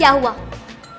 क्या हुआ?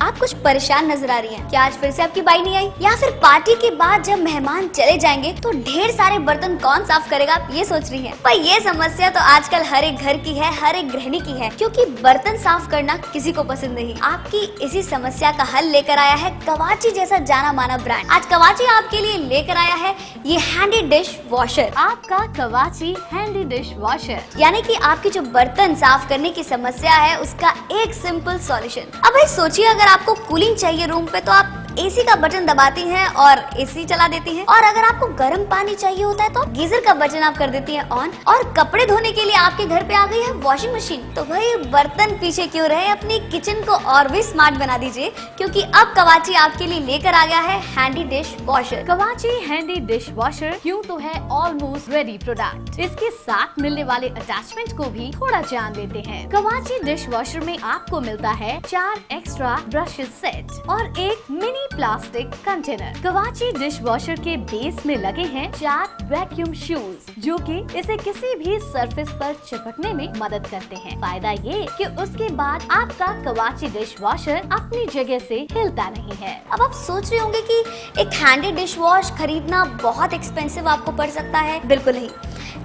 आप कुछ परेशान नजर आ रही हैं। क्या आज फिर से आपकी बाई नहीं आई? या फिर पार्टी के बाद जब मेहमान चले जाएंगे तो ढेर सारे बर्तन कौन साफ करेगा, आप ये सोच रही हैं? पर ये समस्या तो आजकल हर एक घर की है, हर एक गृहिणी की है, क्योंकि बर्तन साफ करना किसी को पसंद नहीं। आपकी इसी समस्या का हल लेकर आया है कवाची जैसा जाना माना ब्रांड। आज कवाची आपके लिए लेकर आया है ये हैंडी डिश वॉशर। आपका कवाची हैंडी डिश वॉशर, यानी कि आपकी जो बर्तन साफ करने की समस्या है उसका एक सिंपल सॉल्यूशन। अब भाई सोचिए, अगर आपको कूलिंग चाहिए रूम पे तो आप एसी का बटन दबाती हैं और एसी चला देती हैं, और अगर आपको गर्म पानी चाहिए होता है तो गीजर का बटन आप कर देती हैं ऑन, और कपड़े धोने के लिए आपके घर पे आ गई है वॉशिंग मशीन। तो भाई बर्तन पीछे क्यों रहे, अपनी किचन को और भी स्मार्ट बना दीजिए, क्योंकि अब कवाची आपके लिए लेकर आ गया है handy dish washer. Kawachi handy dish washer क्यों तो है ऑलमोस्ट रेडी प्रोडक्ट। इसके साथ मिलने वाले अटैचमेंट को भी थोड़ा जान लेते हैं। कवाची डिश वॉशर में आपको मिलता है 4 एक्स्ट्रा ब्रशेस सेट और एक mini plastic container. Kawachi dish washer के बेस में लगे हैं 4 वैक्यूम शूज, जो कि इसे किसी भी सरफेस पर चिपकने में मदद करते हैं। फायदा ये कि उसके बाद आपका कवाची डिश वॉशर अपनी जगह से हिलता नहीं है। अब आप सोच रहे होंगे कि एक हैंडी डिश वॉश खरीदना बहुत एक्सपेंसिव आपको पड़ सकता है। बिल्कुल नहीं,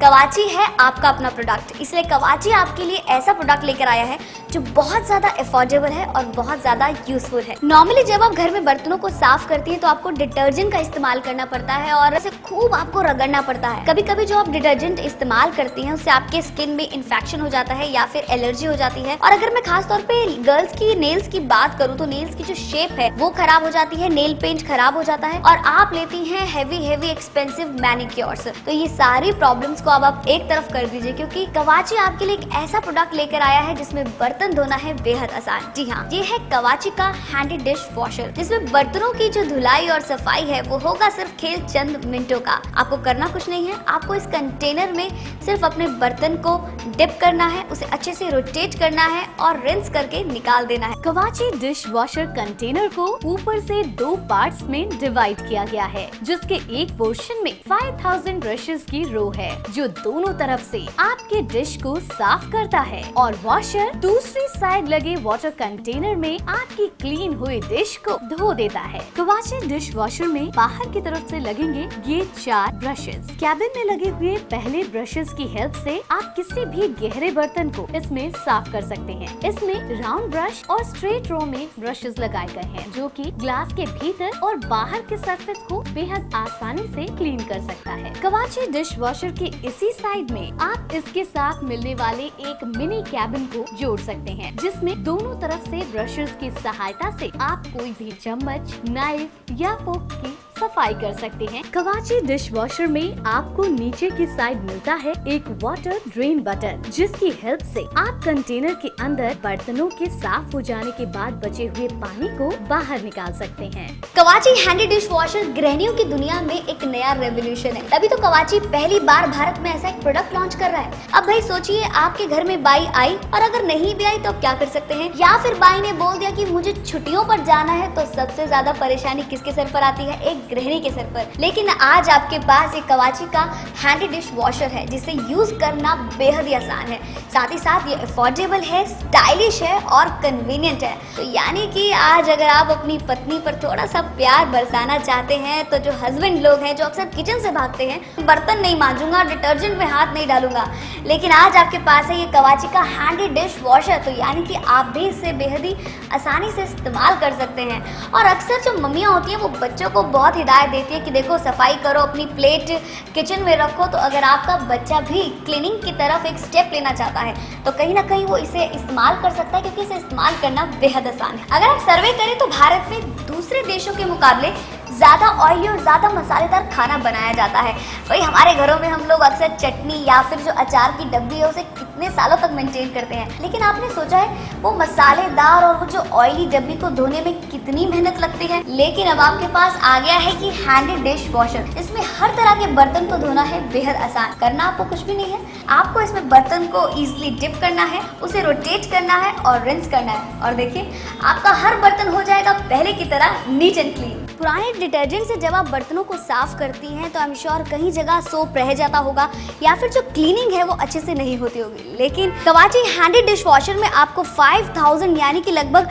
कवाची है आपका अपना प्रोडक्ट, इसलिए कवाची आपके लिए ऐसा प्रोडक्ट लेकर आया है जो बहुत ज्यादा अफोर्डेबल है और बहुत ज्यादा यूजफुल है। नॉर्मली जब आप घर में बर्तनों को साफ करती हैं तो आपको डिटर्जेंट का इस्तेमाल करना पड़ता है और इसे खूब आपको रगड़ना पड़ता है। कभी कभी जो आप डिटर्जेंट इस्तेमाल करती हैं उससे आपके स्किन में इन्फेक्शन हो जाता है या फिर एलर्जी हो जाती है। और अगर मैं खास तौर पे गर्ल्स की नेल्स की बात करूँ तो नेल्स की जो शेप है वो खराब हो जाती है, नेल पेंट खराब हो जाता है, और आप लेती हैं हेवी एक्सपेंसिव मैनिक्योर्स। तो ये सारी प्रॉब्लम्स को अब आप एक तरफ कर दीजिए, क्योंकि कवाची आपके लिए एक ऐसा प्रोडक्ट लेकर आया है जिसमें बर्तन धोना है बेहद आसान। जी हाँ, ये है कवाची का हैंडी डिश वॉशर, जिसमें बर्तनों की जो धुलाई और सफाई है वो होगा सिर्फ खेल चंद मिनटों का। आपको करना कुछ नहीं है, आपको इस कंटेनर में सिर्फ अपने बर्तन को डिप करना है, उसे अच्छे से रोटेट करना है और रिंस करके निकाल देना है। कवाची डिश वॉशर कंटेनर को ऊपर से 2 पार्ट्स में डिवाइड किया गया है, जिसके एक पोर्शन में 5000 ब्रशेस की रो है जो दोनों तरफ से आपके डिश को साफ करता है, और वॉशर दूसरी साइड लगे वाटर कंटेनर में आपकी क्लीन हुई डिश को धो देता है। कवाची डिश वॉशर में बाहर की तरफ से लगेंगे ये 4 ब्रशेस। कैबिन में लगे हुए पहले ब्रशेस की हेल्प से आप किसी भी गहरे बर्तन को इसमें साफ कर सकते हैं। इसमें राउंड ब्रश और स्ट्रेट रो में ब्रशेस लगाए गए हैं, जो कि ग्लास के भीतर और बाहर के सरफेस को बेहद आसानी से क्लीन कर सकता है। कवाची डिश वॉशर के इसी साइड में आप इसके साथ मिलने वाले एक मिनी कैबिन को जोड़ सकते हैं, जिसमें दोनों तरफ से ब्रशेस की सहायता से आप कोई भी चम्मच, नाइफ या फोर्क की सफाई कर सकते हैं। कवाची डिश वॉशर में आपको नीचे की साइड मिलता है एक वाटर ड्रेन बटन, जिसकी हेल्प से आप कंटेनर के अंदर बर्तनों के साफ हो जाने के बाद बचे हुए पानी को बाहर निकाल सकते हैं। कवाची हैंडी डिश वॉशर गृहिणियों की दुनिया में एक नया रेवोल्यूशन है। तभी तो कवाची पहली बार भारत में ऐसा एक प्रोडक्ट लॉन्च कर रहा है। अब भाई सोचिए, आपके घर में बाई आई और अगर नहीं भी आई तो आप क्या कर सकते हैं? या फिर बाई ने बोल दिया कि मुझे छुट्टियों पर जाना है, तो सबसे ज्यादा परेशानी किसके सर पर आती है? एक गृहिणी के सर पर। लेकिन आज आपके पास एक कवाची का हैंडी डिश वॉशर है जिसे यूज करना बेहद ही आसान है, साथ ही साथ ये अफोर्डेबल है, स्टाइलिश है और कन्वीनियंट है। तो यानी कि आज अगर आप अपनी पत्नी पर थोड़ा सा प्यार बरसाना चाहते हैं तो जो हस्बैंड लोग हैं जो अक्सर किचन से भागते हैं, बर्तन नहीं मांजूंगा, डिटर्जेंट में हाथ नहीं डालूंगा, लेकिन आज आपके पास है ये कवाची का हैंडी डिश वॉशर। तो यानी कि आप भी इसे बेहद ही आसानी से इस्तेमाल कर सकते हैं। और अक्सर जो मम्मियाँ होती हैं वो बच्चों को बहुत हिदायत देती है कि देखो सफाई करो, अपनी प्लेट किचन में रखो। तो अगर आपका बच्चा भी क्लीनिंग की तरफ एक स्टेप लेना चाहता है तो कहीं ना कहीं वो इसे इस्तेमाल कर सकता है, क्योंकि इसे इस्तेमाल करना बेहद आसान है। अगर आप सर्वे करें तो भारत में दूसरे देशों के मुकाबले ज़्यादा ऑयली और ज़्यादा मसालेदार खाना बनाया जाता है। भाई हमारे घरों में हम लोग अक्सर चटनी या फिर जो अचार की डब्बी है उसे कितने सालों तक मेंटेन करते हैं, लेकिन आपने सोचा है वो मसालेदार और वो जो ऑयली डब्बी को धोने में कितनी मेहनत लगती है? लेकिन अब आपके पास आ गया है कि हैंडी डिश वॉशर, इसमें हर तरह के बर्तन को धोना है बेहद आसान। करना आपको कुछ भी नहीं है, आपको इसमें बर्तन को इजिली डिप करना है, उसे रोटेट करना है और रिंस करना है, और देखिए आपका हर बर्तन हो जाएगा पहले की तरह नीट एंड क्लीन। पुराने डिटर्जेंट से जब आप बर्तनों को साफ करती हैं तो आई एम श्योर कहीं जगह सोप रह जाता होगा या फिर जो क्लीनिंग है वो अच्छे से नहीं होती होगी। लेकिन कवाची हैंडी डिश वॉशर में आपको 5000 यानी कि लगभग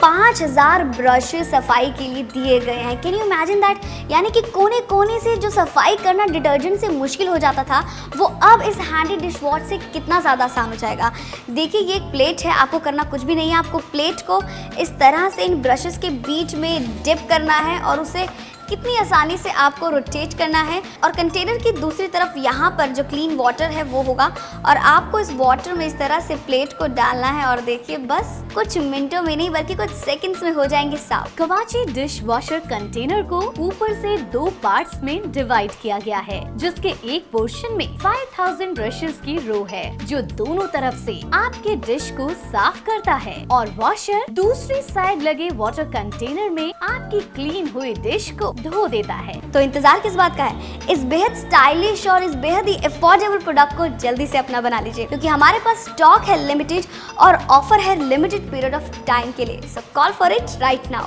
5000 ब्रशेस सफाई के लिए दिए गए हैं। Can you imagine that? यानी कि कोने कोने से जो सफाई करना डिटर्जेंट से मुश्किल हो जाता था, वो अब इस हैंडी डिश वॉश से कितना ज़्यादा आसान हो जाएगा। देखिए, ये एक प्लेट है, आपको करना कुछ भी नहीं है। आपको प्लेट को इस तरह से इन ब्रशेस के बीच में डिप करना है और उसे कितनी आसानी से आपको रोटेट करना है। और कंटेनर की दूसरी तरफ यहाँ पर जो क्लीन वाटर है वो होगा और आपको इस वाटर में इस तरह से प्लेट को डालना है और देखिए बस कुछ मिनटों में नहीं बल्कि कुछ सेकंड्स में हो जाएंगे साफ। कवाची डिश वॉशर कंटेनर को ऊपर से 2 पार्ट्स में डिवाइड किया गया है, जिसके एक पोर्शन में 5000 ब्रशेस की रो है जो दोनों तरफ से आपके डिश को साफ करता है, और वॉशर दूसरी साइड लगे वाटर कंटेनर में आपकी क्लीन हुई डिश को धो देता है। तो इंतजार किस बात का है? इस बेहद स्टाइलिश और इस बेहद ही अफोर्डेबल प्रोडक्ट को जल्दी से अपना बना लीजिए, क्योंकि हमारे पास स्टॉक है लिमिटेड और ऑफर है लिमिटेड पीरियड ऑफ टाइम के लिए। So call for it right now.